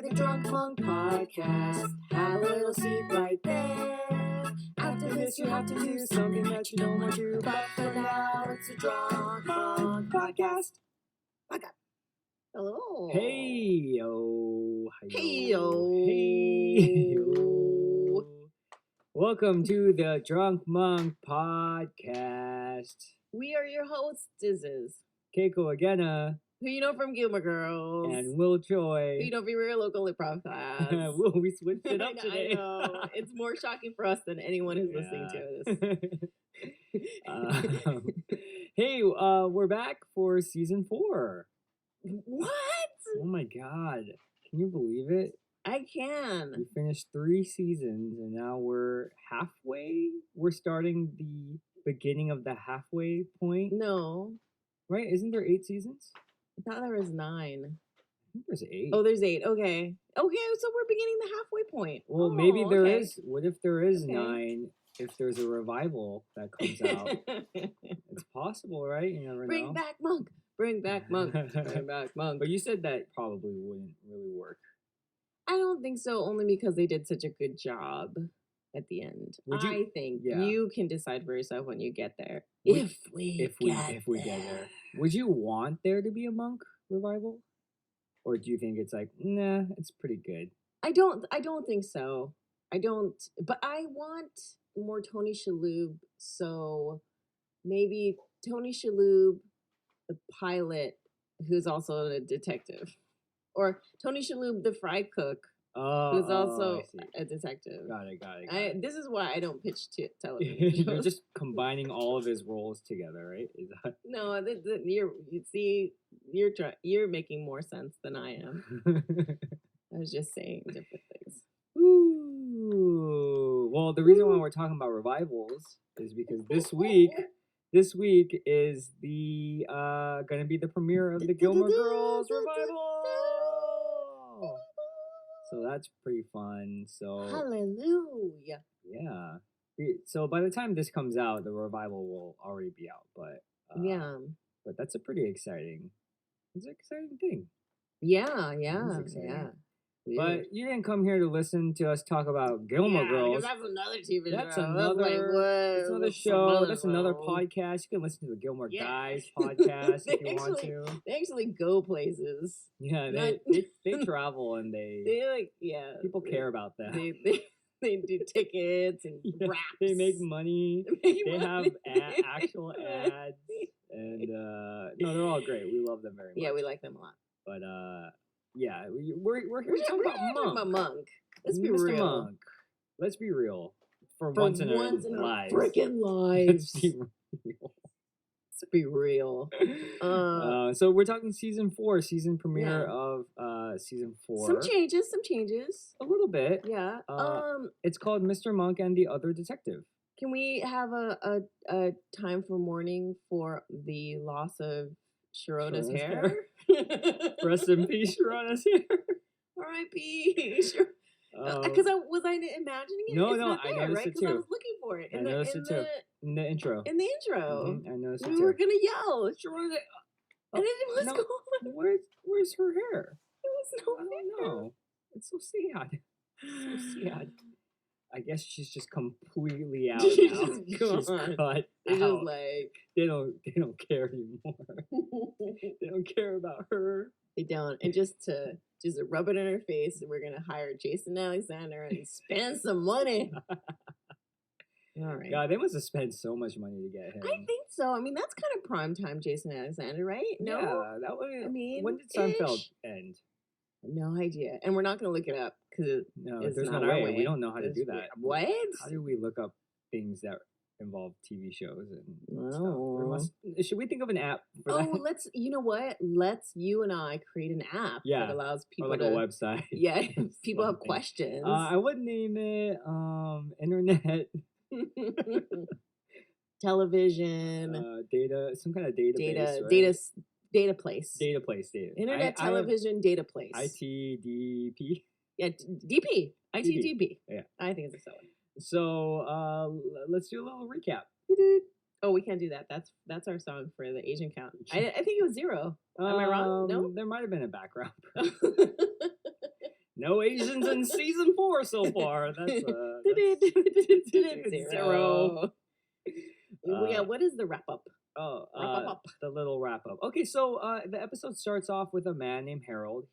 the Drunk Monk Podcast. Have a little seat right there. After this, you have to do something that you don't want to. But for now, it's the Drunk Monk Podcast. Hello. Hey yo. Hey yo. Hey yo. Welcome to the Drunk Monk Podcast. We are your hostesses. Keiko again, Who you know from Gilmore Girls. and Will Joy. Who you know from your local improv class. Will, we switched it up today. I know. It's more shocking for us than anyone who's listening to this. Hey, we're back for season 4. What? Oh my god. Can you believe it? I can. We finished 3 seasons and now we're halfway. We're starting the beginning of the halfway point. No. Right? Isn't there 8 seasons? I thought there was 9. I think there's 8. Oh, there's 8. Okay. Okay, so we're beginning the halfway point. Well, maybe there okay. is. What if there is Okay. 9 if there's a revival that comes out? It's possible, right? You never know. Bring back Monk. Bring back Monk. Bring back Monk. But you said that probably wouldn't really work. I don't think so, only because they did such a good job at the end. Would you- I think yeah. you can decide for yourself when you get there. Would- If we get there. Would you want there to be a Monk revival? Or do you think it's like, nah, it's pretty good? I don't think so. I don't, but I want more Tony Shalhoub, so maybe Tony Shalhoub, the pilot, who's also a detective. Or Tony Shalhoub, the fry cook, who's also I see. a detective. Got it. This is why I don't pitch television You're shows. just combining all of his roles together, right? Is that... No, you're making more sense than I am. I was just saying different things. Ooh. Well, the reason why we're talking about revivals is because this week is the gonna be the premiere of the Gilmore Girls revival. So that's pretty fun. So Hallelujah. yeah. So by the time this comes out, the revival will already be out. But Yeah. But that's a pretty exciting. It's an exciting thing. Yeah. exciting. But you didn't come here to listen to us talk about Gilmore Girls. That's another TV show. That's I was another, like, what? that's another What's show. the That's another show? podcast. You can listen to the Gilmore Yeah. Guys podcast if They you want to. They actually go places. Yeah, Not- they travel and They like, yeah. people care about them. They do tickets and Yeah, wraps. they make money. They They have money. actual ads, and no, they're all great. We love them very much. Yeah, we like them a lot. But yeah, we're here to talk We're about talking Monk. about Monk. Let's be Mr. real. Monk. Let's be real. For For once in our lives. freaking Let's lives. be real. Let's be real. So we're talking season 4, season premiere of season 4. Some changes. A little bit. Yeah. It's called Mr. Monk and the Other Detective. Can we have a time for mourning for the loss of Sharona's Sharona's hair? Rest in peace, Sharona's hair. R.I.P. Because was I imagining it? No, It's no, not I there, noticed right? it 'Cause I too. was looking for it. I noticed it too. In the intro. In the intro. Mhm, I noticed it We too. were gonna yell, Sharona, and it was no. gone. Where's her hair? It was I no don't hair. know. It's so sad. So sad. I guess she's just completely out She's now. just She's gone. cut They're out. just like They don't care anymore. They don't care about her. they don't. And just to rub it in her face, we're gonna hire Jason Alexander and spend some money. All right. God, they must have spent so much money to get him. I think so. I mean, that's kind of primetime Jason Alexander, right? No, Yeah, that was. I mean, when did Seinfeld ish. end? No idea. And we're not gonna look it up because No, it's there's not no our way. We don't know how to It's do that. What? How do we look up things that involve TV shows and stuff? Oh. Should we think of an app for Oh, that? let's. You know what? Let's you and I create an app Yeah. that allows Or people like to. a website. Yeah, if people have Something. questions. I would name it internet Television, data, some kind of database. data, right? data place. Data place. Data. Internet, I have television, data place. ITDP. Yeah, DP. ITDP. Yeah. I think it's a seller. So let's do a little recap. Oh, we can't do that. That's our song for the Asian count. I think it was 0. Am I wrong? No. There might have been a background. no Asians in season 4 so far. That's zero. Yeah, what is the wrap up? The little wrap up. Okay, so the episode starts off with a man named Harold.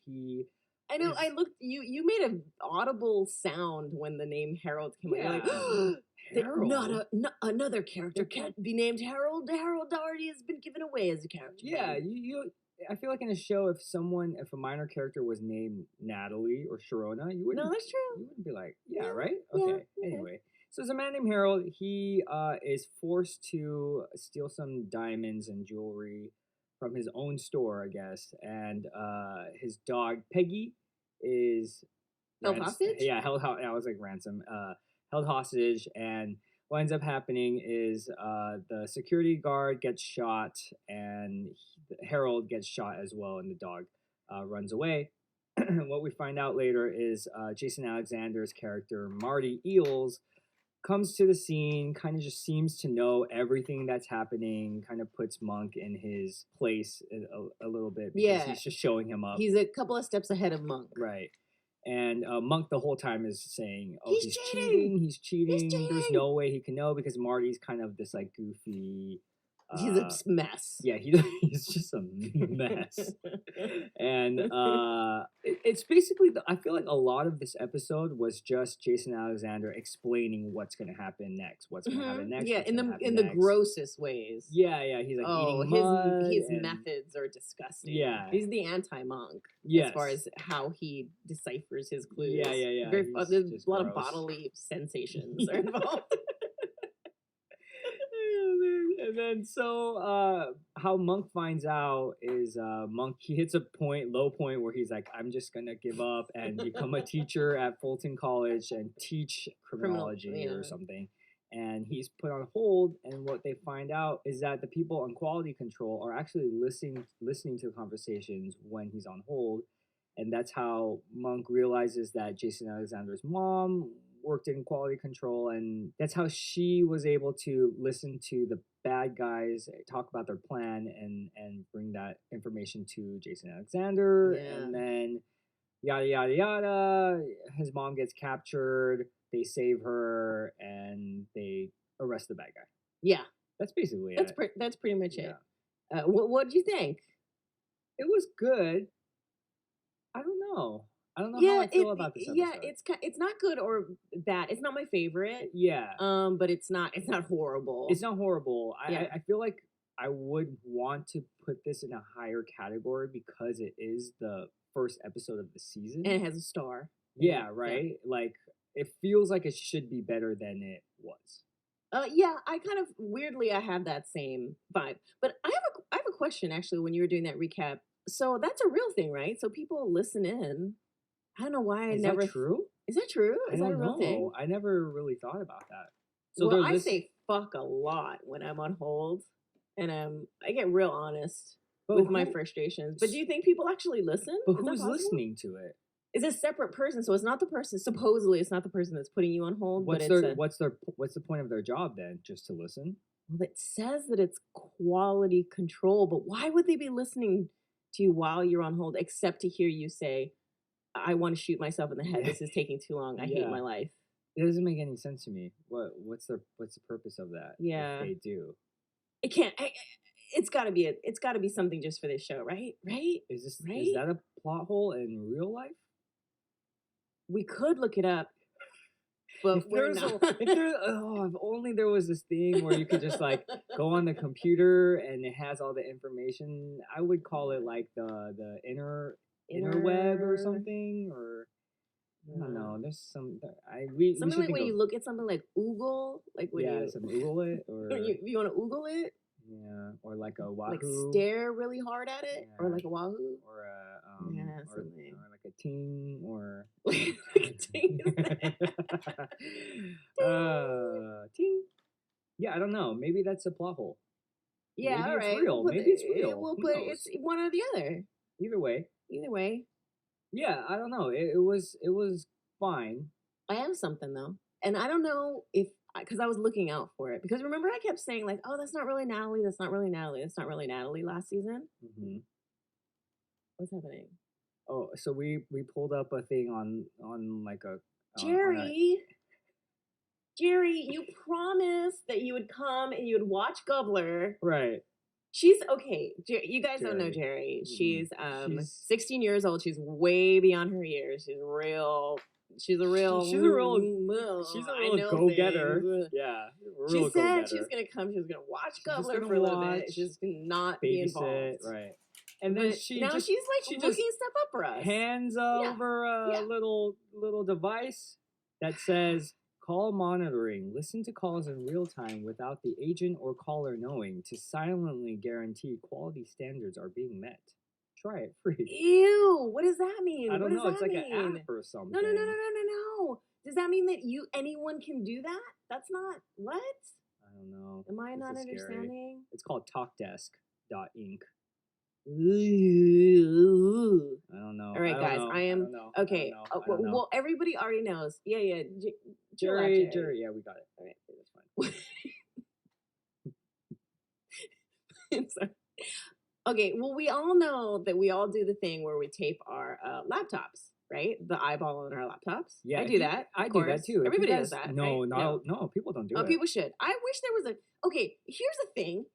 I know. I looked. You made an audible sound when the name Harold came out. You're like, Harold? Another character can't be named Harold. Harold already has been given away as a character. Yeah, you. I feel like in a show, if a minor character was named Natalie or Sharona, you wouldn't. No, that's true. You wouldn't be like, yeah, right? Okay. Yeah, anyway, so there's a man named Harold. He is forced to steal some diamonds and jewelry from his own store, I guess, and his dog Peggy is held hostage. Yeah, I was like ransom. Held hostage, and what ends up happening is the security guard gets shot, and Harold gets shot as well, and the dog runs away. What we find out later is Jason Alexander's character, Marty Eels, comes to the scene, kind of just seems to know everything that's happening, kind of puts Monk in his place a little bit because he's just showing him up. He's a couple of steps ahead of Monk. Right. And Monk the whole time is saying, oh, he's cheating. There's no way he can know because Marty's kind of this like goofy... he's a mess. Yeah, he's just a mess. And it's basically, I feel like a lot of this episode was just Jason Alexander explaining what's going to happen next. What's going to happen next. Yeah, in the grossest ways. Yeah. He's like eating mud. His methods are disgusting. Yeah. He's the anti-Monk. Yes. As far as how he deciphers his clues. Yeah. There's a lot of bodily sensations are involved. And then how Monk finds out is Monk, he hits a low point where he's like, I'm just gonna give up and become a teacher at Fulton College and teach criminology or something. And he's put on hold, and what they find out is that the people on quality control are actually listening to conversations when he's on hold. And that's how Monk realizes that Jason Alexander's mom worked in quality control, and that's how she was able to listen to the bad guys talk about their plan and bring that information to Jason Alexander. And then yada yada yada, his mom gets captured, they save her, and they arrest the bad guy. Yeah, that's basically it. That's pretty much it. What did you think? It was good. I don't know how I feel about this episode. Yeah, it's not good or bad. It's not my favorite. Yeah. But it's not horrible. It's not horrible. I feel like I would want to put this in a higher category because it is the first episode of the season. And it has a star. Yeah, right? Yeah. Like, it feels like it should be better than it was. Yeah, I kind of, weirdly, I have that same vibe. But I have a question, actually, when you were doing that recap. So that's a real thing, right? So people listen in. I don't know why Is that true? Is that true? Is that a real thing? I never really thought about that. So well, I say fuck a lot when I'm on hold, and I get real honest with my frustrations. But do you think people actually listen? But who's listening to it? It's a separate person, so it's not the person. Supposedly, it's not the person that's putting you on hold. What's the point of their job then? Just to listen? Well, it says that it's quality control, but why would they be listening to you while you're on hold, except to hear you say, I want to shoot myself in the head. This is taking too long. I hate my life. It doesn't make any sense to me. What's the purpose of that? Yeah, if they do. It can't. It's got to be something just for this show, right? Right? Is that a plot hole in real life? We could look it up, but if only there was this thing where you could just like go on the computer and it has all the information. I would call it like the interweb or something, or I don't know. There's something like when you look at something like Oogle, like when Oogle it, or you want to Oogle it. Yeah, or like a Wahoo. Like stare really hard at it, or like a Wahoo, or a or like a ting, or like a ting. Ting. Yeah, I don't know. Maybe that's a plot hole. Yeah, maybe all right. It's real. Maybe it's real. We'll put it's one or the other. Either way. Yeah, I don't know. It was fine. I have something though, and I don't know if because I was looking out for it. Because remember, I kept saying like, "Oh, that's not really Natalie. That's not really Natalie. That's not really Natalie." Last season. Mm-hmm. What's happening? Oh, so we pulled up a thing on like a Geri, you promised that you would come and you would watch Gobbler. right. She's okay. You guys don't know Geri. Geri. Mm-mm. She's 16 years old. She's way beyond her years. She's a real. She's a real go-getter. Yeah, She real said she go-getter. was gonna come. She was gonna watch She's just Gobbler gonna for a little bit. watch, She's gonna not be involved. babysit, right? And then But she now just she's like she just looking stuff up for us. hands Yeah. over a Yeah. little device that says call monitoring. Listen to calls in real time without the agent or caller knowing to silently guarantee quality standards are being met. Try it free. Ew, what does that mean? I don't know. What It's does like that an mean? app or something. No. Does that mean that anyone can do that? That's not what? I don't know. Am I This not is scary. understanding? It's called talkdesk.inc. Ooh. I don't know. All right, guys. I am okay. I don't know. Well, everybody already knows. Yeah. Geri, yeah, we got it. All right, That's fine. Sorry. Okay, well, we all know that we all do the thing where we tape our laptops, right? The eyeball on our laptops. Yeah, I do that. I do that too. Everybody does that. No, right? no, people don't do it. Oh, people should. I wish there was a. Okay, here's the thing.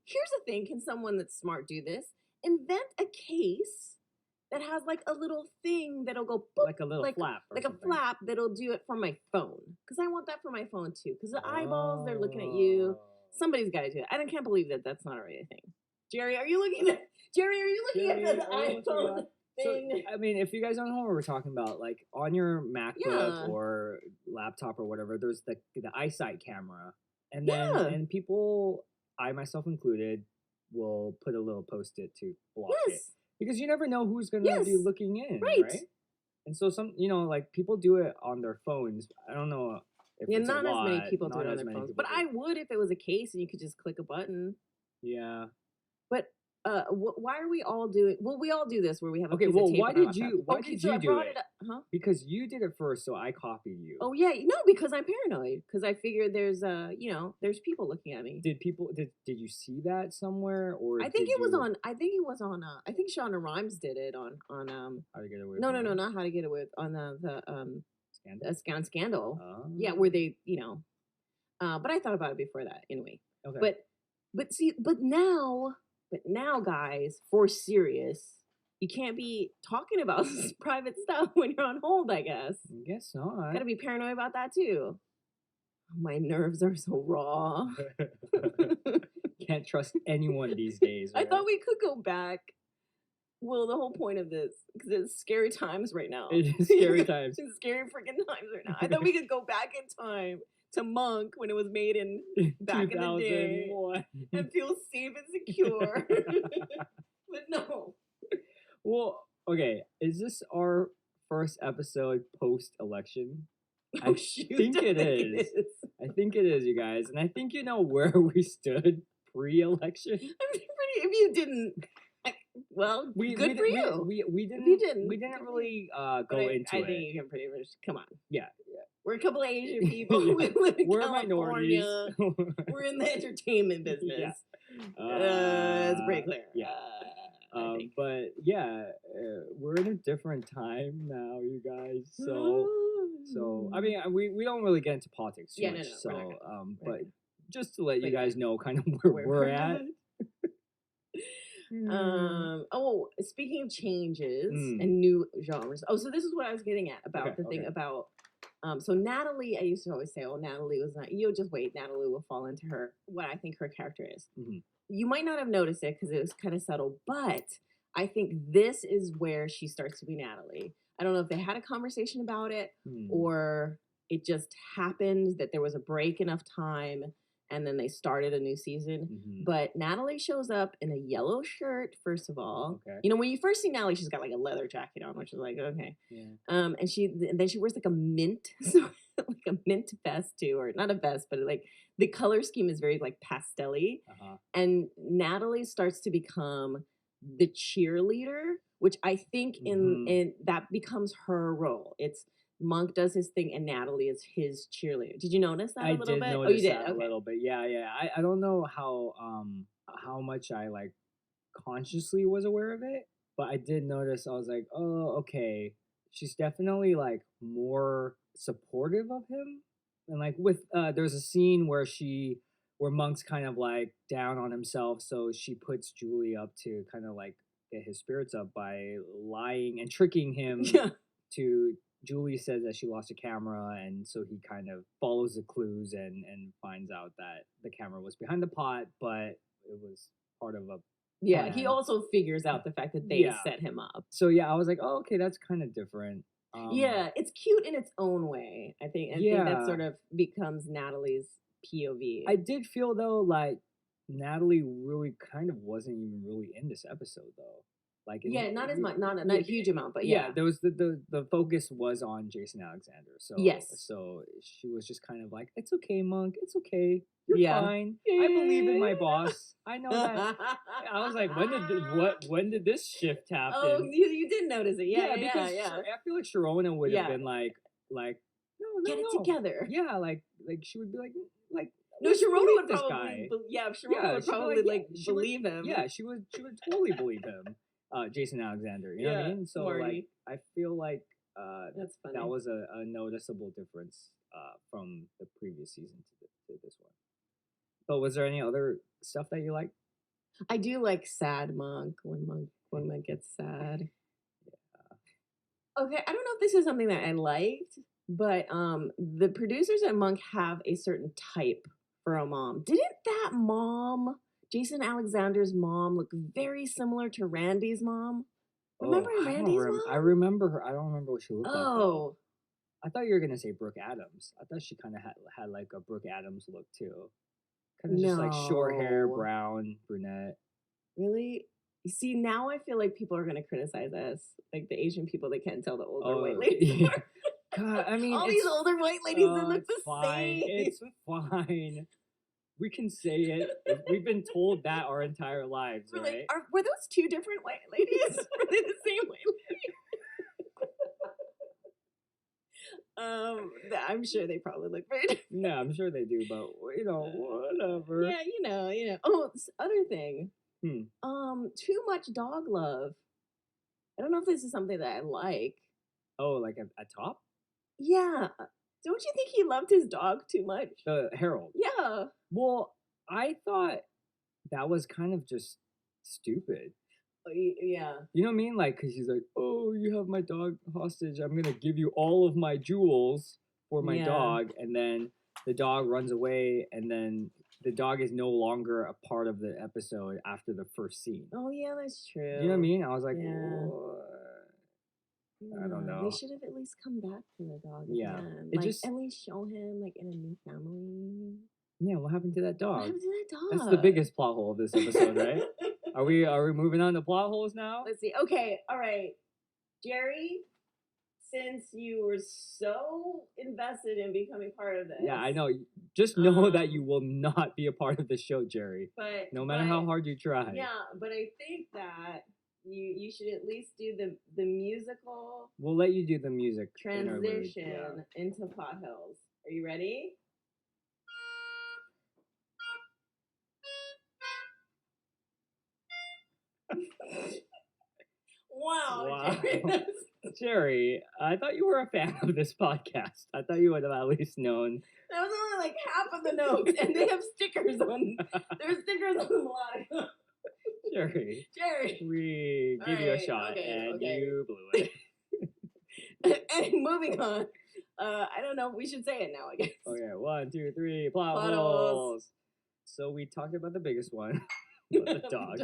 Can someone that's smart do this? Invent a case that has like a little thing that'll go boop, like a little flap, or like something. a flap that'll do it from my phone. Because I want that for my phone too. Because the eyeballs, they're looking at you. Somebody's got to do it. I can't believe that that's not already a thing. Geri, are you looking at the iPhone thing? So, I mean, if you guys don't know what we're talking about, like on your MacBook or laptop or whatever, there's the eyesight camera, and then and people, I myself included, will put a little post-it to block it because you never know who's going to be looking in, right? And so some, like people do it on their phones. I don't know if it's not a lot, as many people do it on their phones, but I would if it was a case and you could just click a button. Yeah. But why are we all doing? Well, we all do this where we have a piece of tape why on our did you laptop. do it? Huh? Because you did it first, so I copied you. Oh yeah, no, because I'm paranoid. Because I figured there's there's people looking at me. Did you see that somewhere, or I think it was on. I think Shonda Rhimes did it on How to Get Away. No, not How to Get Away on the Scandal. Oh. Yeah, where they but I thought about it before that anyway. Okay. But now, guys, for serious, you can't be talking about private stuff when you're on hold, I guess. I guess not. Gotta be paranoid about that, too. My nerves are so raw. Can't trust anyone these days. Right? I thought we could go back. Well, the whole point of this, because it's scary times right now. It is scary times. It's scary freaking times right now. I thought we could go back in time to Monk when it was made back in the day and feel safe and secure. But no. Well, okay. Is this our first episode post-election? Oh, shoot, think it is. I think it is, you guys. And I think you know where we stood pre-election. If you didn't... Well, good for you. We didn't. You didn't. We didn't really go into it. I think you can pretty much. Come on. Yeah. We're a couple of Asian people. We live in We're California. minorities. We're in the entertainment business. It's pretty clear. Yeah. But yeah, we're in a different time now, you guys. So I mean, we don't really get into politics too much. So but just to let you guys know, kind of where we're at. Speaking of changes and new genres. Oh, so this is what I was getting at about thing about so Natalie, I used to always say, oh, Natalie was not, just wait, Natalie will fall into what I think her character is. Mm-hmm. You might not have noticed it because it was kind of subtle, but I think this is where she starts to be Natalie. I don't know if they had a conversation about it or it just happened that there was a break enough time and then they started a new season. Mm-hmm. But Natalie shows up in a yellow shirt, first of all. Okay. When you first see Natalie, she's got like a leather jacket on, which is like, okay. Yeah. And then she wears like a mint, like a mint vest too, or not a vest, but like the color scheme is very like pastel-y. Uh-huh. And Natalie starts to become the cheerleader, which I think in that becomes her role. It's Monk does his thing and Natalie is his cheerleader. Did you notice that a little bit? Oh, you did a little bit. Yeah. I don't know how much I like consciously was aware of it, But I did notice, I was like, oh, okay. She's definitely like more supportive of him. And like with there's a scene where Monk's kind of like down on himself, so she puts Julie up to kind of like get his spirits up by lying and tricking him Yeah. to Julie says that she lost a camera, and so he kind of follows the clues and finds out that the camera was behind the pot, but it was part of a Yeah, he plan. also figures out the fact that they Yeah. set him up. So yeah, I was like, oh, okay, that's kind of different. Yeah, it's cute in its own way. I think that Yeah. sort of becomes Natalie's POV. I did feel though like Natalie really kind of wasn't even really in this episode though. Like Yeah, not as much, not yeah, a huge amount, but yeah. there was the focus was on Jason Alexander. So Yes. so she was just kind of like, it's okay, Monk, it's okay, you're Yeah. fine. I believe in my boss. I know that. I was like, when did this shift happen? Oh, you did notice it. Yeah, because I feel like Sharona would have Yeah. been like no, Get it together. Yeah, like she would be like No, let's Sharona believe would this probably, guy. Sharona would she'd be probably yeah, like she would- believe him. Yeah, she would totally believe him. Jason Alexander, you know what I Yeah, mean? So Marty. like I feel like That's funny. that was a noticeable difference from the previous season to this one. But was there any other stuff that you liked? I do like sad Monk when Monk gets sad. Yeah. Okay, I don't know if this is something that I liked, but the producers at Monk have a certain type for a mom. Didn't that mom, Jason Alexander's mom, look very similar to Randy's mom? Remember Randy's mom? I remember her. I don't remember what she looked like. Oh. I thought you were gonna say Brooke Adams. I thought she kind of had like a Brooke Adams look too. Kind of just like short hair, No. brown, brunette. Really? You see, now I feel like people are going to criticize us. Like the Asian people, they can't tell the older white ladies. Yeah. God, I mean, all these older white ladies that look it's the fine. same. It's fine. We can say it. We've been told that our entire lives, We're right? like, were those two different white ladies? Were they the same white lady? I'm sure they probably look very different. No, I'm sure they do, but whatever. Yeah, you know. Oh, this other thing. Hmm. Too much dog love. I don't know if this is something that I like. Oh, like a top? Yeah. Don't you think he loved his dog too much? Harold. Yeah. Well, I thought that was kind of just stupid. Yeah. You know what I mean? Like, because he's like, oh, you have my dog hostage. I'm going to give you all of my jewels for my dog. And then the dog runs away. And then the dog is no longer a part of the episode after the first scene. Oh, yeah, that's true. You know what I mean? I was like, I don't know. They should have at least come back to the dog. Yeah. Again. It like, just at least show him like in a new family. Yeah, what happened to that dog? What happened to that dog? That's the biggest plot hole of this episode, right? Are we moving on to plot holes now? Let's see. Okay, all right. Geri, since you were so invested in becoming part of this. Yeah, I know. Just know that you will not be a part of the show, Geri. But no matter how hard you try. Yeah, but I think that you should at least do the musical. We'll let you do the music transition into Plot Hills. Are you ready? Wow. Geri, I thought you were a fan of this podcast. I thought you would have at least known. That was only like half of the notes, and they have stickers on. There's stickers on a lot of. Geri, we gave you a shot, and you blew it. And moving on. I don't know. We should say it now, I guess. Okay, 1, 2, 3, plot holes. So we talked about the biggest one, the dog.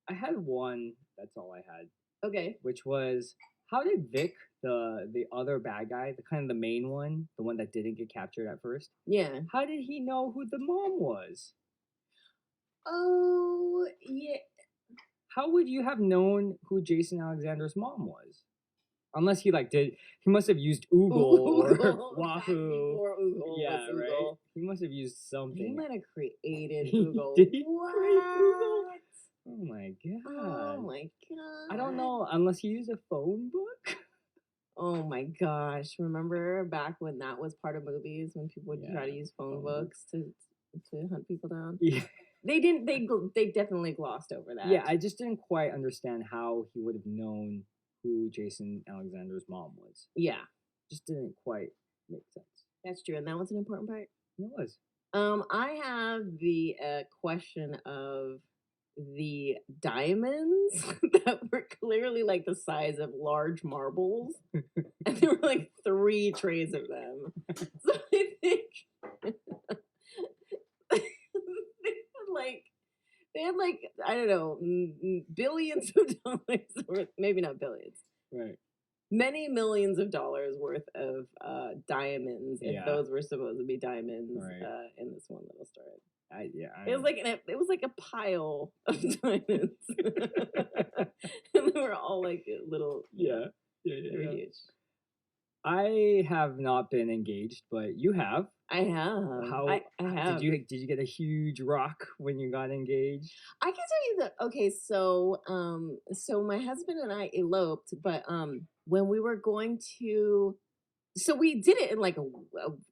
I had one. That's all I had. Okay. Which was, how did Vic, the other bad guy, the kind of the main one, the one that didn't get captured at first? Yeah. How did he know who the mom was? Oh, yeah. How would you have known who Jason Alexander's mom was? Unless he he must have used Oogle or Wahoo. Yeah, right. He must have used something. He might have created Oogle. Did he create Oogle? Oh my god. Oh my god. I don't know, unless he used a phone book. Oh my gosh. Remember back when that was part of movies, when people would try to use phone books to hunt people down? Yeah. They didn't. They definitely glossed over that. Yeah, I just didn't quite understand how he would have known who Jason Alexander's mom was. Yeah, Just didn't quite make sense. that's true, and that was an important part. It was. I have the question of the diamonds that were clearly like the size of large marbles, and there were like 3 trays of them. So I think they had like I don't know billions of dollars worth, maybe not billions, Right. many millions of dollars worth of diamonds, if Yeah. those were supposed to be diamonds Right. in this one little story. I It was like it was like a pile of diamonds, and they were all like little. yeah. They were Yeah. huge. I have not been engaged, but you have. I have. How I have. did you get a huge rock when you got engaged? I can tell you that. Okay, so so my husband and I eloped, but when we were going to, so we did it in like a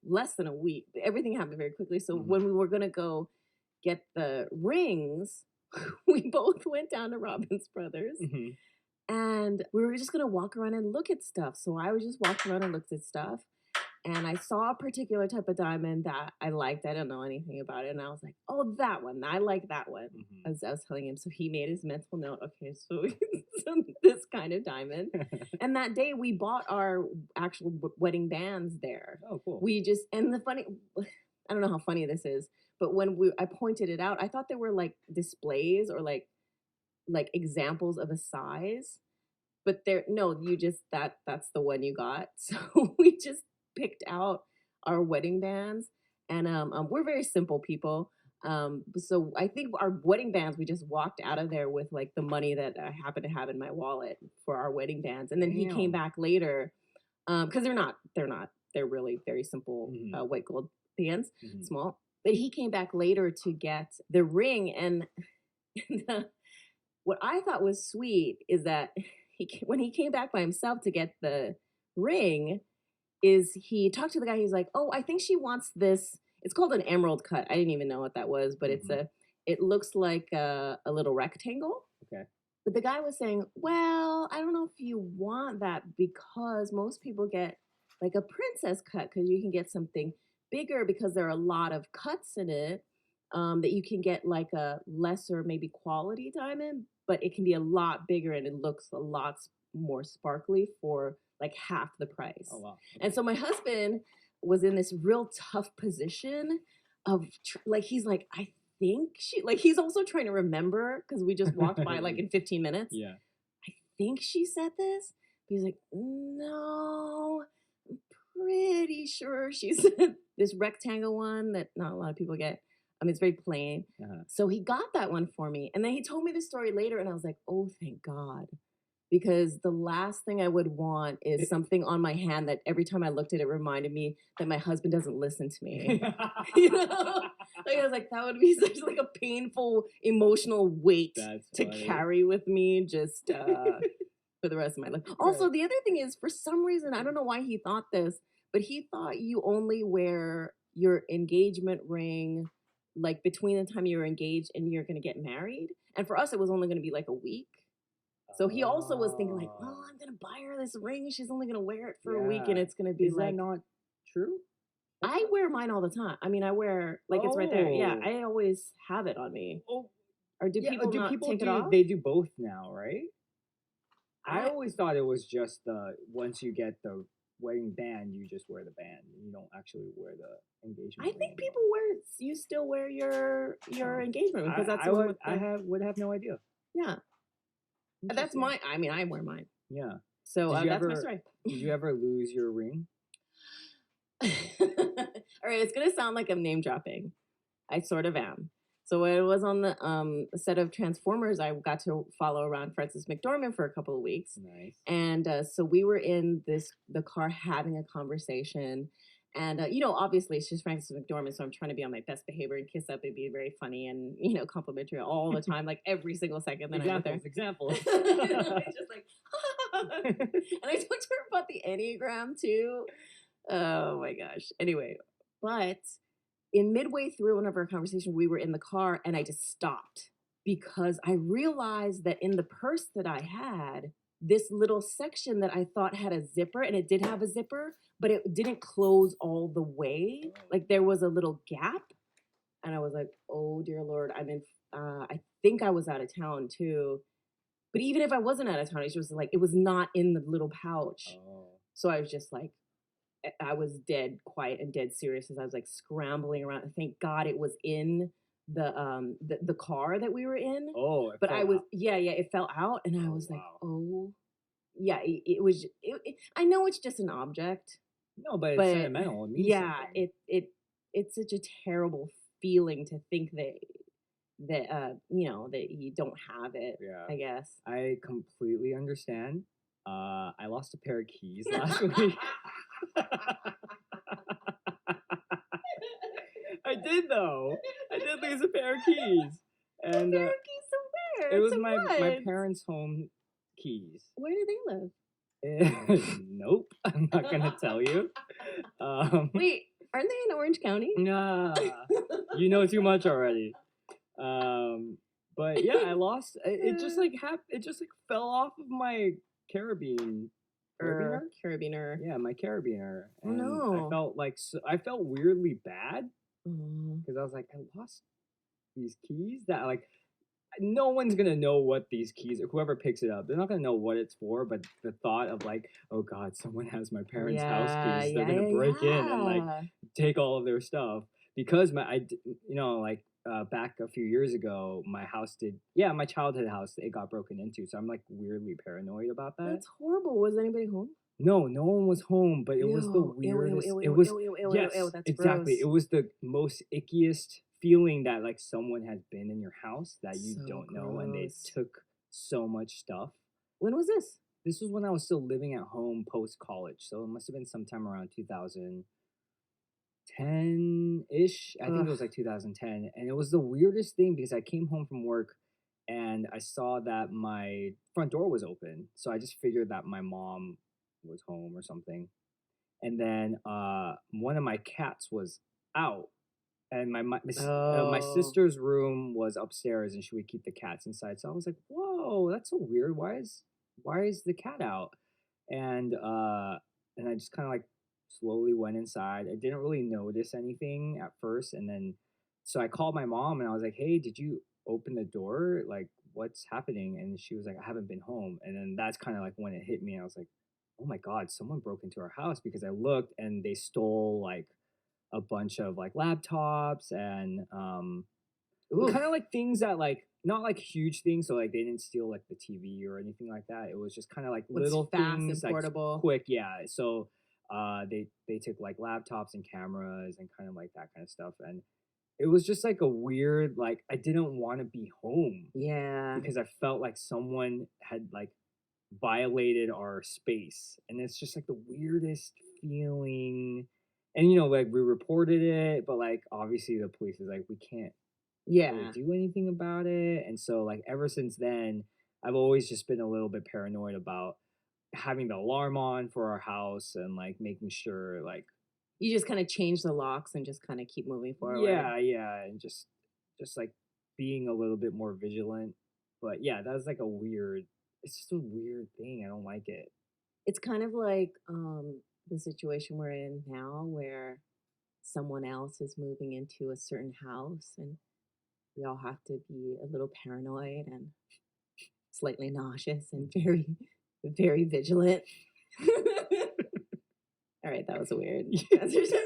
less than a week. Everything happened very quickly. So Mhm. when we were gonna go get the rings, we both went down to Robbins Brothers. Hmm. And we were just gonna walk around and look at stuff. So I was just walking around and looked at stuff. And I saw a particular type of diamond that I liked. I didn't know anything about it. And I was like, oh, that one. I like that one. Hmm. As I was telling him. So he made his mental note. Okay, so, so this kind of diamond. And that day we bought our actual wedding bands there. Oh, cool. We just, and the funny, I don't know how funny this is, but when I pointed it out, I thought they were like displays or like examples of a size, but you just that's the one you got. So we just picked out our wedding bands, and we're very simple people. So I think our wedding bands, we just walked out of there with like the money that I happened to have in my wallet for our wedding bands, and then he came Damn. back later, because they're really very simple Mhm. white gold bands, Mhm. small. But he came back later to get the ring, and what I thought was sweet is that when he came back by himself to get the ring, is he talked to the guy. He's like, "Oh, I think she wants this. It's called an emerald cut. I didn't even know what that was, but it looks like a little rectangle." Okay. But the guy was saying, "Well, I don't know if you want that because most people get like a princess cut because you can get something bigger because there are a lot of cuts in it." That you can get like a lesser, maybe quality diamond, but it can be a lot bigger and it looks a lot more sparkly for like half the price. Oh, wow. And so my husband was in this real tough position of like, he's like, I think he's also trying to remember because we just walked by like in 15 minutes. Yeah. I think she said this. But he's like, no, I'm pretty sure she said this rectangle one that not a lot of people get. I mean, it's very plain. Uh-huh. So he got that one for me. And then he told me the story later, and I was like, oh, thank God. Because the last thing I would want is something on my hand that every time I looked at it reminded me that my husband doesn't listen to me. You know? Like, I was like, that would be such like a painful emotional weight to carry with me just for the rest of my life. Also, the other thing is, for some reason, I don't know why he thought this, but he thought you only wear your engagement ring like between the time you were engaged and you're going to get married. And for us, it was only going to be like a week. So he also was thinking like, well, I'm going to buy her this ring. She's only going to wear it for a week and it's going to be Is that not true? I wear mine all the time. I mean, I wear, like it's right there. Yeah, I always have it on me. Oh. Or do people not take it off? They do both now, right? I always thought it was just once you get the wedding band, you just wear the band. You don't actually wear the engagement ring. I think people you still wear your engagement ring because that's I would have no idea. Yeah. That's mine. I mean, I wear mine. Yeah. So that's my story. Did you ever lose your ring? All right, it's gonna sound like I'm name dropping. I sort of am. So when I was on the set of Transformers, I got to follow around Frances McDormand for a couple of weeks. Nice. And so we were in the car having a conversation. And, obviously it's just Frances McDormand, so I'm trying to be on my best behavior and kiss up and be very funny and, complimentary all the time, like every single second that I'm there. Examples. It's just like, and I talked to her about the Enneagram too. Oh my gosh. Anyway, but in midway through one of our conversations, we were in the car and I just stopped because I realized that in the purse that I had, this little section that I thought had a zipper, and it did have a zipper, but it didn't close all the way. Like there was a little gap. And I was like, oh dear Lord, I think I was out of town too. But even if I wasn't out of town, it was like, it was not in the little pouch. Oh. So I was just like, I was dead quiet and dead serious as I was like scrambling around. And thank God it was in the car that we were in. Oh, but I was, it fell out. And I was like, oh, yeah, I know it's just an object. No, but it's sentimental. It means something. It's such a terrible feeling to think that you don't have it. Yeah. I guess I completely understand. I lost a pair of keys last week. I did though. I did lose a pair of keys. And a pair of keys to where? It was my parents' home keys. Where do they live? Nope, I'm not gonna tell you. Wait, aren't they in Orange County? Nah, you know too much already. But yeah, I lost. It just like fell off of my carabiner. Carabiner. Yeah, my carabiner. Oh And no! I felt weirdly bad because I was like, I lost these keys that like. No one's gonna know what these keys. Whoever picks it up, they're not gonna know what it's for. But the thought of like, oh God, someone has my parents' house keys. They're gonna break in and like take all of their stuff because back a few years ago, my childhood house, it got broken into. So I'm like weirdly paranoid about that. That's horrible. Was anybody home? No, no one was home. But it was the weirdest. It was that's exactly. gross. It was the most ickiest feeling that like someone has been in your house that you don't know and they took so much stuff. When was this? This was when I was still living at home post college, so it must have been sometime around 2010-ish. I think it was like 2010, and it was the weirdest thing because I came home from work and I saw that my front door was open, so I just figured that my mom was home or something, and then one of my cats was out. And my sister's room was upstairs, and she would keep the cats inside. So I was like, "Whoa, that's so weird. Why is the cat out?" And I just kind of like slowly went inside. I didn't really notice anything at first, and then so I called my mom, and I was like, "Hey, did you open the door? Like, what's happening?" And she was like, "I haven't been home." And then that's kind of like when it hit me. I was like, "Oh my God, someone broke into our house," because I looked and they stole like a bunch of like laptops and kind of like things that like not like huge things, so like they didn't steal like the TV or anything like that. It was just kind of like little fast things, and portable, like quick. Yeah, so they took like laptops and cameras and kind of like that kind of stuff, and it was just like a weird, like I didn't want to be home. Yeah, because I felt like someone had like violated our space, and it's just like the weirdest feeling. And like we reported it, but like obviously the police is like, we can't really do anything about it. And so like ever since then, I've always just been a little bit paranoid about having the alarm on for our house and like making sure like you just kind of change the locks and just kind of keep moving forward. Yeah, and just like being a little bit more vigilant. But yeah, that's like it's just a weird thing. I don't like it. It's kind of like the situation we're in now where someone else is moving into a certain house and we all have to be a little paranoid and slightly nauseous and very, very vigilant. All right, that was a weird transition.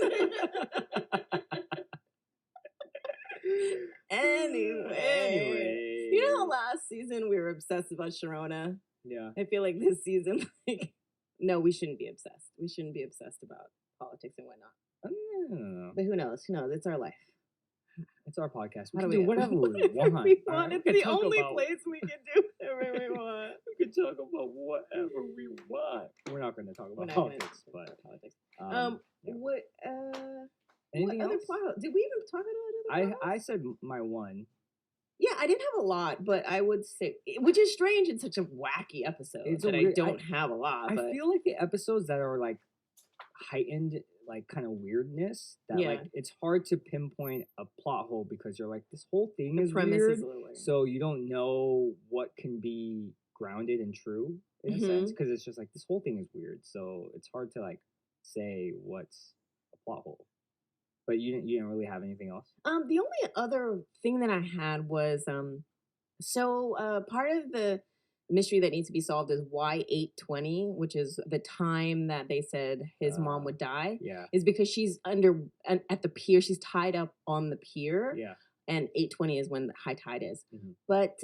Anyway, you know, last season we were obsessed about Sharona. Yeah, I feel like this season, like, no, we shouldn't be obsessed. We shouldn't be obsessed about politics and whatnot. But who knows? Who knows? It's our life. It's our podcast. We can do whatever we want. It's the only place we can do whatever we want. We can talk about whatever we want. We're not going to talk about politics, but politics. What other plot? Did we even talk about other plots? I said my one. Yeah, I didn't have a lot, but I would say, which is strange in such a wacky episode I don't have a lot. I feel like the episodes that are like heightened like kind of weirdness that Yeah. like it's hard to pinpoint a plot hole because you're like this whole thing The is premise weird, is a little weird. so you don't know what can be grounded and true in a sense because it's just like this whole thing is weird, so it's hard to like say what's a plot hole. But you didn't really have anything else. The only other thing that I had was part of the mystery that needs to be solved is why 8:20, which is the time that they said his mom would die, Yeah, is because she's at the pier. She's tied up on the pier, yeah. and 8:20 is when the high tide is. Mhm. But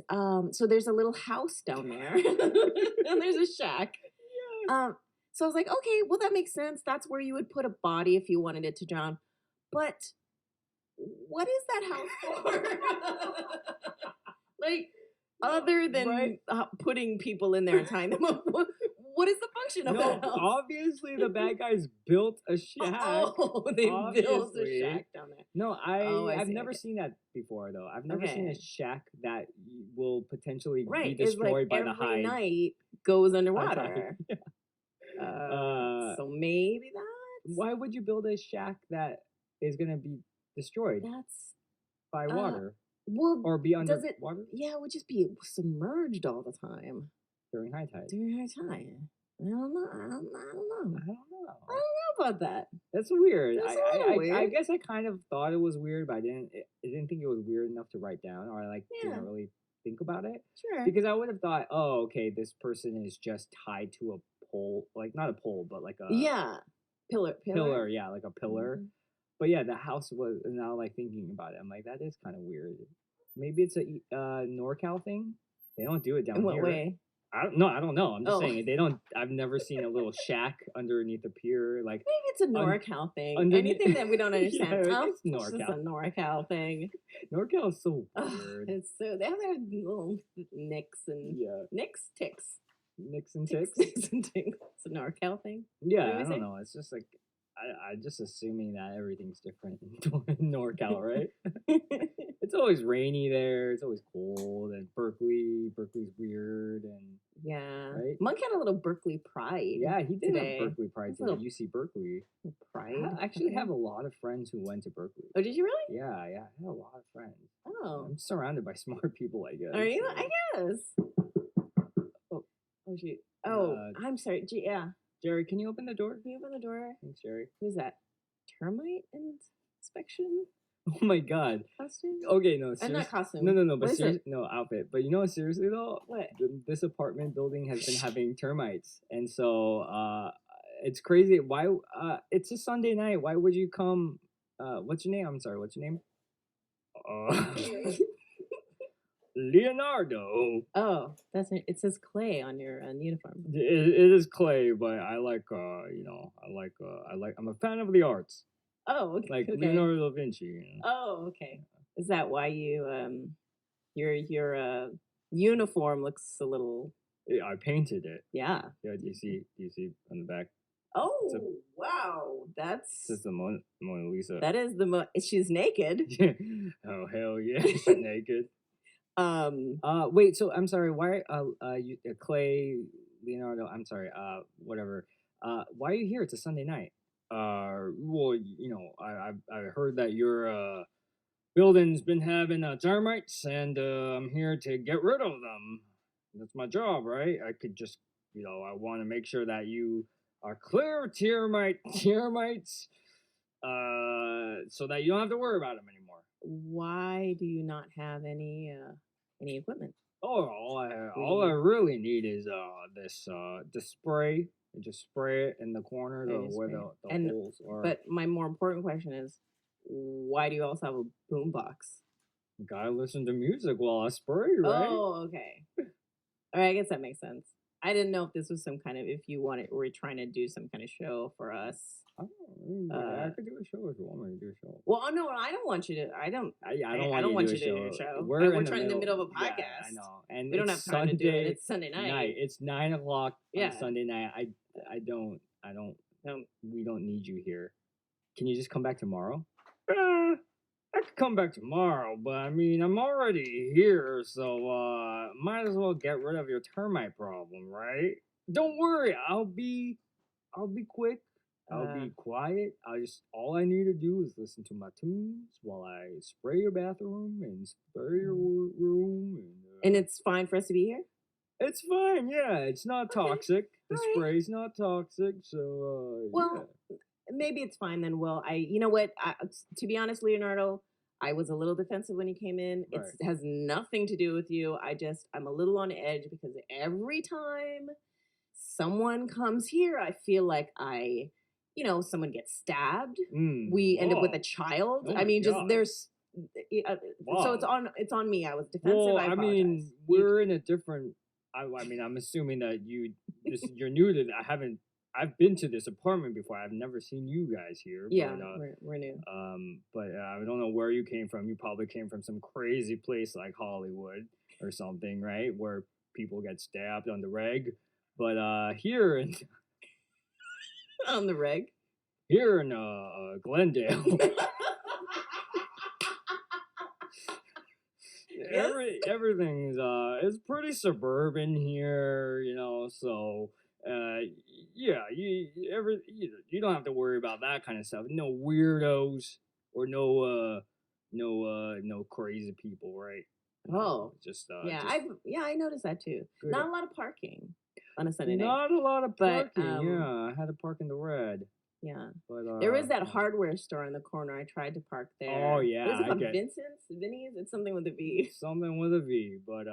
so there's a little house down there, and there's a shack. So I was like, okay, well that makes sense. That's where you would put a body if you wanted it to drown. But what is that house for? Like, other than Right. putting people in there and tying them up, what is the function of No, that house? obviously the bad guys built a shack. Oh, they built a obviously. shack down there. No, Oh, I I've see, never okay. seen that before though. I've never seen a Okay. shack that will potentially be Right, it's destroyed like by the every high night goes high underwater. tide. So maybe that's Why would you build a shack that is gonna be destroyed by water well. or be Does it? underwater Yeah, it would just be submerged all the time during high tide? during high tide. I don't know. I don't know. I don't know. I don't know about that. That's weird. That's a little I weird. guess I kind of thought it was weird, but I didn't think it was weird enough to write down, or I like Yeah. didn't really think about it. Sure. Because I would have thought, oh, okay, this person is just tied to a pole, like not a pole, but like a Yeah. Pillar. pillar, yeah, like a pillar. Mhm. But yeah, the house was now like thinking about it, I'm like, that is kind of weird. Maybe it's a NorCal thing. They don't do it down In what here. way? I don't know. I'm just Oh. saying they don't. I've never seen a little shack underneath a pier, like Maybe it's a NorCal thing. underneath- Anything that we don't understand. Yeah, Oh, it's it's just a NorCal. NorCal thing. NorCal is so Ugh, weird. it's so they have their little nicks and Yeah, ticks. nicks and ticks. Ticks and ticks. It's a NorCal thing. Yeah, What I do we say? don't know. It's just like I just assuming that everything's different in NorCal, right? It's always rainy there. It's always cold, and Berkeley's weird, and Yeah. Right? Monk had a little Berkeley pride. yeah, he did Today. have Berkeley pride It's a to little- UC Berkeley. Pride. I actually have a lot of friends who went to Berkeley. Oh, did you really? Yeah, I have a lot of friends. Oh. I'm surrounded by smart people, I guess. Are you? so- I guess. Oh shoot. Oh, I'm sorry. Yeah. Jerry, can you open the door? Can you open the door? Thanks, Jerry. Who's that? Termite inspection Oh my god. costume? Okay, no, Not seriously. costume. No, What but is seriously, it? no outfit. But you know, seriously though, What? this apartment building has been having termites, and so it's crazy. Why? It's a Sunday night. Why would you come? What's your name? I'm sorry. What's your name? Leonardo. Oh, that's it. It says Clay on your uniform. It is Clay, but I like I'm a fan of the arts, Oh, okay. like okay. Leonardo da Vinci. You know? Oh, okay. Is that why you your uniform looks a little? Yeah, I painted it. Yeah. Yeah, do you see on the back? Oh, a- wow. This is the Mona Lisa. That is the she's naked. Oh hell yeah, she's naked. Wait. So I'm sorry. Why? Clay, Leonardo. I'm sorry. Whatever. Why are you here? It's a Sunday night. Well, you know, I heard that your building's been having termites, and I'm here to get rid of them. That's my job, right? I could just, I want to make sure that you are clear of termites, so that you don't have to worry about them anymore. Why do you not have any equipment? Oh, all I really need is this spray. And just spray it in the corners Okay, or just where spray the it. And- holes are. But my more important question is, why do you also have a boombox? Gotta listen to music while I spray, right? Oh, okay. All right, I guess that makes sense. I didn't know if this was some kind of were trying to do some kind of show for us. I could do a show if you want me to do a show. Well, no, I don't want you to. I don't. I I don't want you to do do a a show. We're We're trying in the middle of a Yeah, podcast. I know, and We don't have it's time to do it. Sunday It's Sunday night. It's 9 o'clock Yeah. on Sunday night. I don't. We don't need you here. Can you just come back tomorrow? I could come back tomorrow, but I mean, I'm already here, so might as well get rid of your termite problem, right? Don't worry, I'll be quick. I'll be quiet. All I need to do is listen to my tunes while I spray your bathroom and spray your room, and it's fine for us to be here. it's fine. Yeah, it's not Okay, toxic. The alright. spray's not toxic, so Well, maybe it's fine then, Will. You know what? To be honest, Leonardo, I was a little defensive when you came in. Right. It has nothing to do with you. I'm a little on edge because every time someone comes here, I feel like someone gets stabbed. We end up with a child. Oh I mean, just God. there's. So Wow. it's on me. I was defensive. Well, I I apologize. mean, we're in a different. I mean, I'm assuming that you're new to. I've been to this apartment before. I've never seen you guys here. Yeah, But, we're new. but I don't know where you came from. You probably came from some crazy place like Hollywood or something, right? Where people get stabbed on the reg. But here in On the reg. here in Glendale. Yes? Everything's it's pretty suburban here, so yeah, you don't have to worry about that kind of stuff. No weirdos or no crazy people, right? Oh. Just Yeah, just I noticed that too. good. Not a lot of parking on a Sunday night. Not a lot of But, parking. Yeah, I had to park in the red. Yeah. But There is that hardware store in the corner. I tried to park there. Oh yeah, What is it I called? get Vincent's? Vinny's? It's something with a V. something with a V, but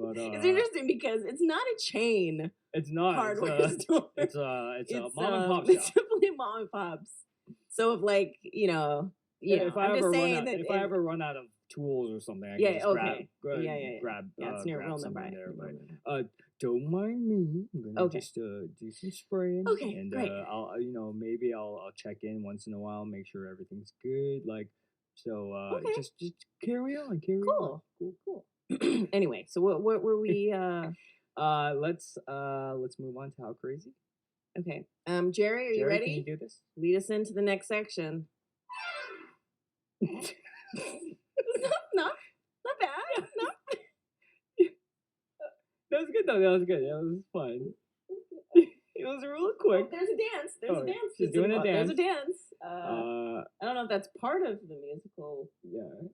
It's interesting because it's not a chain it's not. hardware store. It's a mom and pop It's shop. simply mom and pops. So if like, If I I'm ever just run saying out, that if I ever run out of tools or something, I can Yeah, just okay. grab, Yeah. grab, Yeah, it's near grab real something number. there. But don't mind me. I'm gonna Okay. just do some spraying. Okay, And great. I'll maybe I'll check in once in a while, make sure everything's good. So Okay. just carry on, carry Cool. on. Cool. Anyway, so what were we Let's move on to how crazy. Okay. Geri, are you ready? Can you do this? Lead us into the next section. not bad. No. That was good though. That was good. That was fun. It was real quick. Oh, there's a dance. There's a dance. She's doing a dance. There's a dance. I don't know if that's part of the musical. Yeah.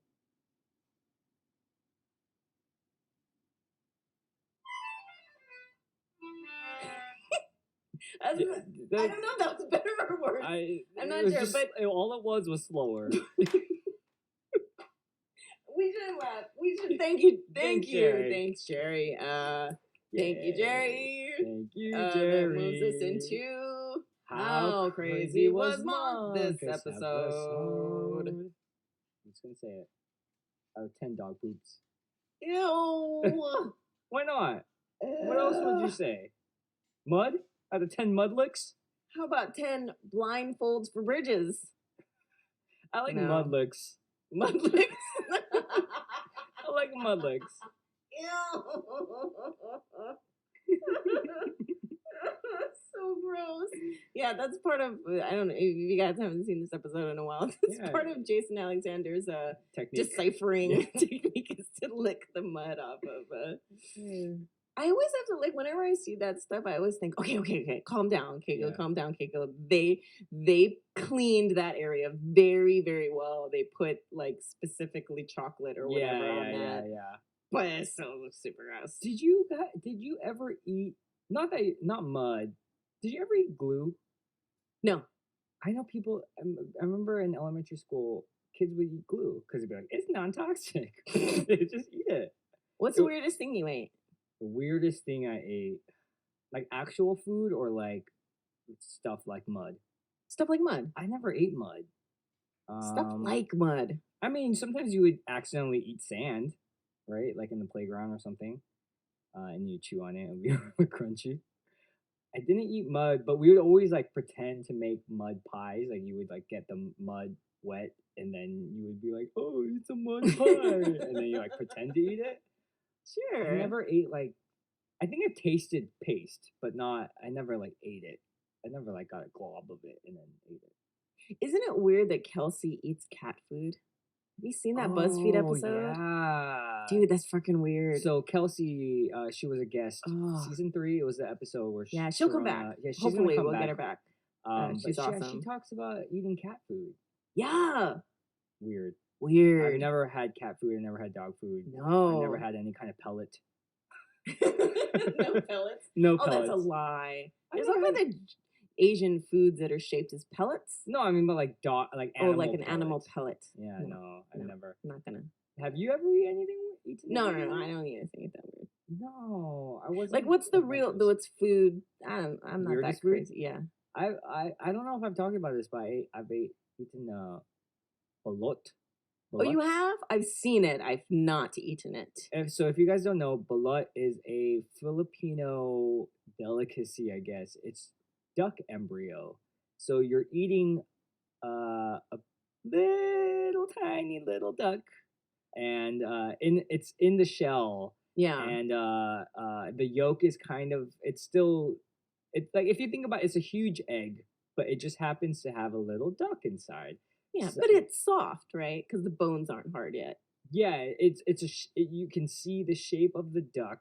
I don't know if that was better or worse. I'm not sure, but all it was slower. We should laugh. We should thank you. Thanks, Geri. Thanks, Geri. Thank you, Geri. Thank you, That Geri. moves us into How Crazy Was Monk this episode. I'm just gonna say it. Out of 10 dog poops. Ew. Why not? What else would you say? Mud? Out of 10 mud licks? How about 10 blindfolds for bridges? I like No. mud licks. Mud licks? I like mud licks. Ew. So gross. Yeah, that's part of, I don't know if you guys haven't seen this episode in a while. That's part of Jason Alexander's technique. Deciphering technique is to lick the mud off of. I always have to, like, whenever I see that stuff, I always think, okay, calm down, Keiko, calm down, Keiko. They cleaned that area very, very well. They put, like, specifically chocolate or whatever on that. Yeah. But it's still super gross. Did you ever eat, not mud, did you ever eat glue? No. I know people, I remember in elementary school, kids would eat glue because they'd be like, it's non-toxic. They just eat it. What's the weirdest thing you ate? The weirdest thing I ate, like actual food or like stuff like mud? Stuff like mud. I never ate mud. Stuff like mud. I mean, sometimes you would accidentally eat sand, right? Like in the playground or something, and you chew on it and it would be crunchy. I didn't eat mud, but we would always like pretend to make mud pies. Like you would like get the mud wet, and then you would be like, "Oh, it's a mud pie," and then you like pretend to eat it. Sure. I never ate like, I think I tasted paste, but not. I never like ate it. I never like got a glob of it and then ate it. Isn't it weird that Kelsey eats cat food? Have you seen that BuzzFeed Oh episode? yeah. Dude, that's fucking weird. So Kelsey, she was a guest. Oh, Season 3, it was the episode where yeah, she'll come back. yeah, she's gonna Hopefully, come we'll get back. her back. But She's she awesome. talks about eating cat food. Yeah, Weird. I've weird. never had cat food. I never had dog food. I never No. had any kind of pellet. No pellets. No Oh, pellets. that's a lie. I There's all never kind of Asian foods that are shaped as pellets. No, I mean, but like Oh, animal like an animal pellets. pellet. Yeah, no, I've no, never. I'm not gonna. Have you ever eaten No, anything I weird? don't eat anything that weird. No, I wasn't. Like, what's the real? adventurous. What's food? I'm not that Weirdest food? crazy. Yeah. I don't know if I've talked about this, but I've eaten balut. Oh, you have? I've seen it. I've not eaten it. So if you guys don't know, balut is a Filipino delicacy, I guess. It's duck embryo. So you're eating a little tiny little duck, and it's in the shell, Yeah. and the yolk is it's like, if you think about it, it's a huge egg, but it just happens to have a little duck inside. Yeah, So- but it's soft, right? Because the bones aren't hard yet. Yeah, you can see the shape of the duck,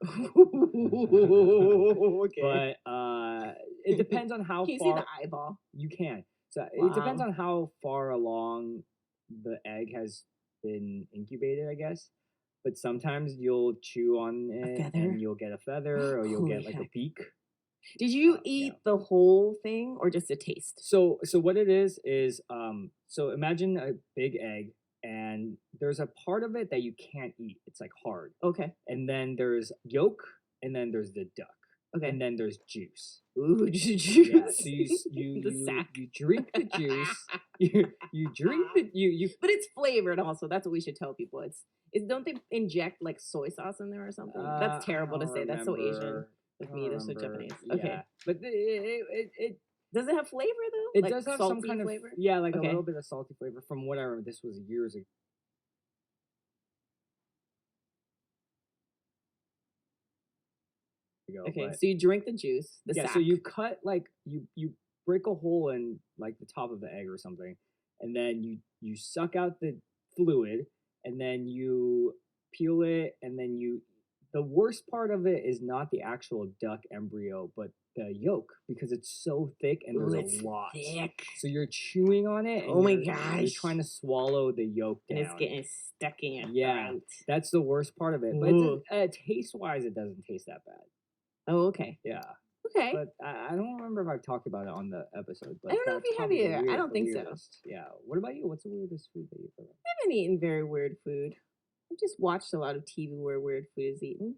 Okay. but it depends on how Can you far see the eyeball? you can. So it depends Wow. on how far along the egg has been incubated, I guess. But sometimes you'll chew on it feather? and you'll get a feather, or you'll Holy get like a heck. beak. Did you yeah. eat the whole thing or just a taste? So what it is so imagine a big egg, and there's a part of it that you can't eat. It's like hard. Okay. And then there's yolk, and then there's the duck. Okay. And then there's juice. Ooh, juice. Yeah, so The sack. you drink the juice. You drink the you But it's flavored also. That's what we should tell people. It's don't they inject like soy sauce in there or something? That's terrible to say. That's so Asian. With me, they're so Japanese. Okay. Yeah. But it Does it have flavor though? it Like does have some salty kind of flavor? yeah, like Okay. a little bit of salty flavor. From what I remember, this was years ago. Okay, but- so you drink the juice, the yeah, sack. so you cut like you break a hole in like the top of the egg or something, and then you suck out the fluid, and then you peel it, and then the worst part of it is not the actual duck embryo, but the yolk, because it's so thick and Ooh, there's it's a lot. thick. So you're chewing on it. And Oh my you're gosh. trying to swallow the yolk down. And it's getting stuck in your Yeah. throat. That's the worst part of it. But Ooh. taste wise, it doesn't taste that bad. Oh, okay. Yeah. Okay. But I don't remember if I've talked about it on the episode. But I don't know if that's you have probably the either. I don't the think so. weirdest. Yeah. What about you? What's the weirdest food that you've ever had? I haven't eaten very weird food. I've just watched a lot of TV where weird food is eaten.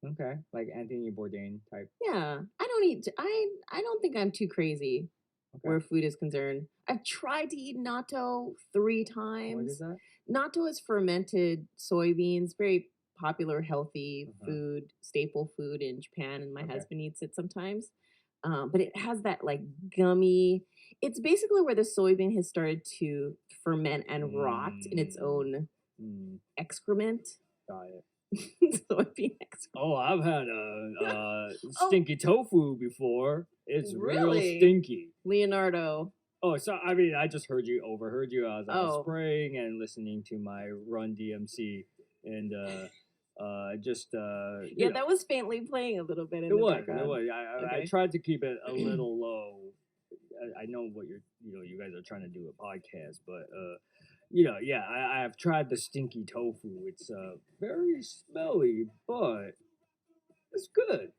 Okay. Like Anthony Bourdain type. Yeah. I don't eat I don't think I'm too crazy Okay. where food is concerned. I've tried to eat natto 3 times. What is that? Natto is fermented soybeans, very popular healthy food, staple food in Japan, and my Okay. husband eats it sometimes. But it has that like gummy. It's basically where the soybean has started to ferment and rot in its own Mm, excrement. got it. Soybean excrement. Oh, I've had a stinky tofu before. It's real Really? stinky. Leonardo. Oh, so I mean, I just overheard you as I was Oh. spraying and listening to my Run DMC, and Yeah, that was faintly playing a little bit in it the was. background. It was. I Okay. tried to keep it a little low. I know what you guys are trying to do a podcast, but yeah, I have tried the stinky tofu. It's very smelly, but it's good.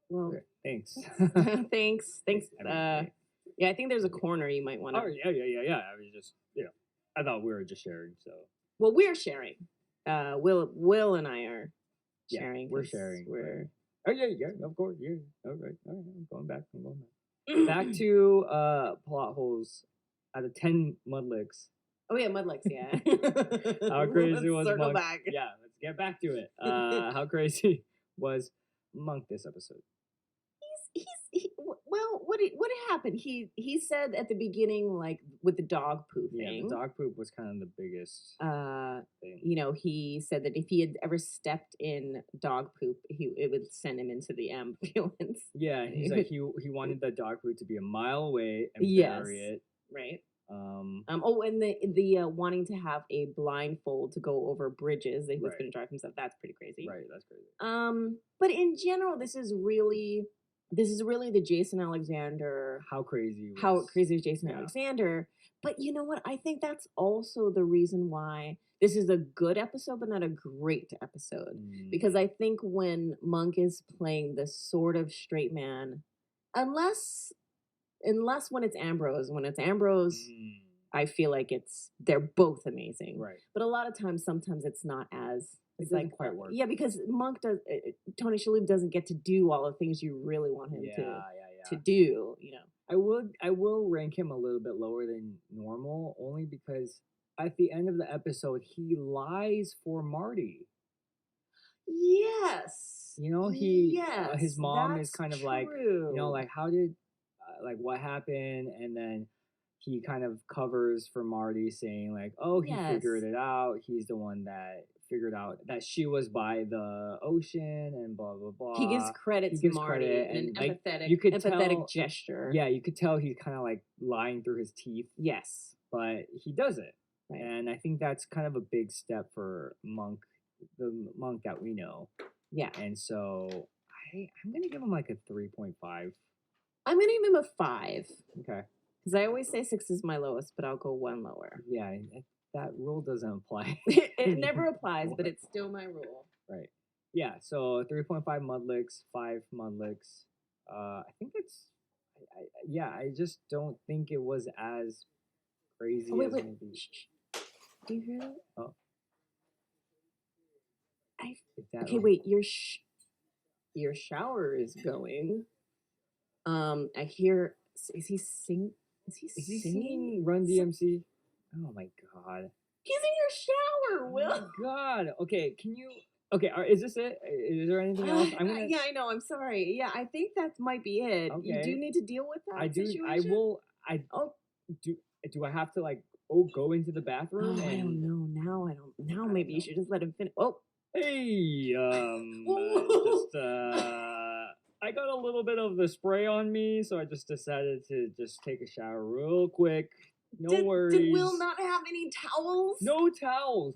Well, Okay, thanks. thanks. I mean, Yeah, I think there's a corner you might want to. oh yeah. I was just I thought we were just sharing. So Well, we're sharing. Will and I are yeah, sharing. we're 'cause sharing. We're Oh yeah, of course, yeah. All right. I'm going back. Back to plot holes out of 10 mud licks. Oh yeah, Mudlex. Yeah. How crazy Let's was circle Monk? back. Yeah, let's get back to it. How crazy was Monk this episode? Well, what happened? He said at the beginning, like with the dog poo Yeah, thing. the dog poop was kind of the biggest thing. He said that if he had ever stepped in dog poop, it would send him into the ambulance. Yeah, he's like he wanted the dog poop to be a mile away and Yes. bury it. Right. And the wanting to have a blindfold to go over bridges that he was Right. going to drive himself. That's pretty crazy. Right, that's crazy. But in general, this is really the Jason Alexander. How crazy Is Jason yeah. Alexander? But you know what? I think that's also the reason why this is a good episode, but not a great episode. Because I think when Monk is playing this sort of straight man, unless when it's Ambrose, I feel like they're both amazing. Right. But a lot of times, sometimes it's not as it doesn't quite work. Yeah, because Tony Shalhoub doesn't get to do all the things you really want him to do. You know, I will rank him a little bit lower than normal, only because at the end of the episode he lies for Marty. Yes. You know, his mom is kind of true. like, you know, like how did like what happened, and then he kind of covers for Marty saying like, oh, he figured it out. He's the one that figured out that she was by the ocean and blah blah blah. He gives credit to Marty in an like, empathetic gesture. Yeah, you could tell he's kind of like lying through his teeth. Yes, but he does it, right. And I think that's kind of a big step for Monk, the Monk that we know. Yeah, and so I'm gonna give him like a 3.5. I'm gonna give him a 5. Okay. Because I always say 6 is my lowest, but I'll go 1 lower. Yeah, that rule doesn't apply. It never applies, but it's still my rule. Right. Yeah, so 3.5 Mudlicks, 5 Mudlicks. I think it's... I just don't think it was as crazy as maybe... Shh. Do you hear that? Oh. Okay, wait, your shower is going. I hear... Is he singing? Is he singing Run DMC? Oh my god. He's in your shower, Will. Oh my god. Okay, can you... Okay, is this it? Is there anything else? Yeah, I know. I'm sorry. Yeah, I think that might be it. Okay. You do need to deal with that situation? I will... Do I have to, like, go into the bathroom? I don't know. Now maybe you should just let him finish. Oh. Hey, I got a little bit of the spray on me, so I just decided to just take a shower real quick. No worries. Did Will not have any towels? No towels.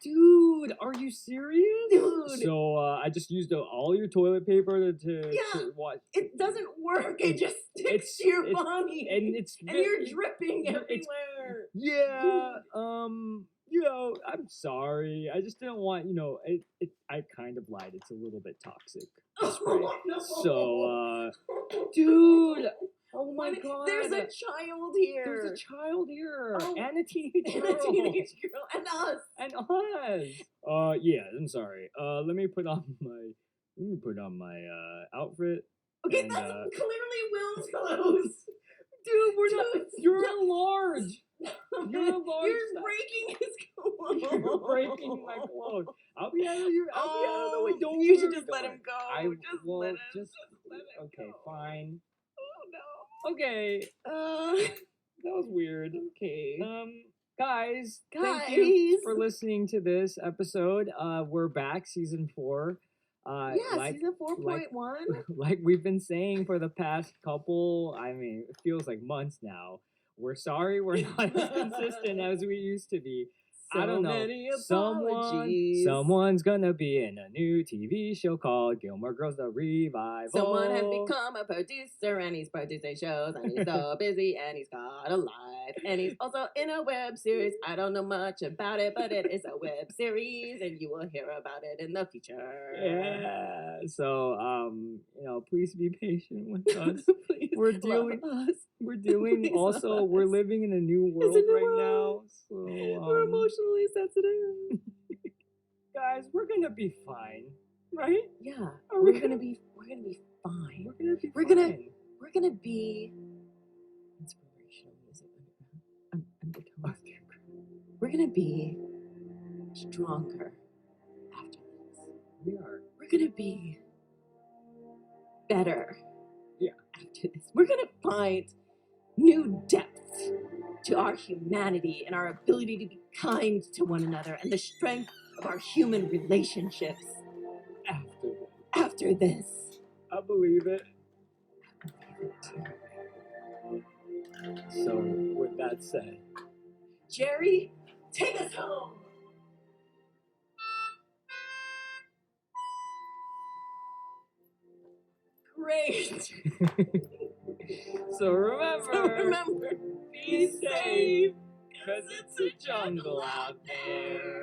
Dude, are you serious? Dude. So I just used all your toilet paper to wash. It doesn't work. It just sticks to your body. And you're dripping everywhere. Yeah. You know, I'm sorry. I just didn't want, I kind of lied. It's a little bit toxic. Oh, no. So, dude. Oh my god. There's a child here. Oh. And a teenage girl. And us. Yeah, I'm sorry. Let me put on my outfit. Okay, that's clearly Will's clothes. Dude, you're a large. You're breaking his clothes. You're breaking my clothes. I'll be out of the way. Don't you should just let him go. Let him. Okay, fine. Oh no. Okay. That was weird. Okay. Guys, thank you for listening to this episode. We're back, season 4. Season 4.1. Like we've been saying for the past couple, it feels like months now. We're sorry we're not as consistent as we used to be. I don't know. Someone's gonna be in a new TV show called Gilmore Girls: The Revival. Someone has become a producer and he's producing shows and he's so busy and he's got a life and he's also in a web series. I don't know much about it, but it is a web series and you will hear about it in the future. Yeah. So please be patient with us. We're living in a new world now. So we're emotionally sensitive. Guys, we're gonna be fine, right? Yeah. We're gonna be fine. We're gonna be inspirational music undertones. We're gonna be stronger after this. We are. We're gonna be better. Yeah. After this. We're gonna find new depths to our humanity and our ability to be kind to one another and the strength of our human relationships. After this. I believe it. I believe it too. So, with that said, Geri, take us home. Great. so remember, Remember, be safe, cause it's a jungle out there.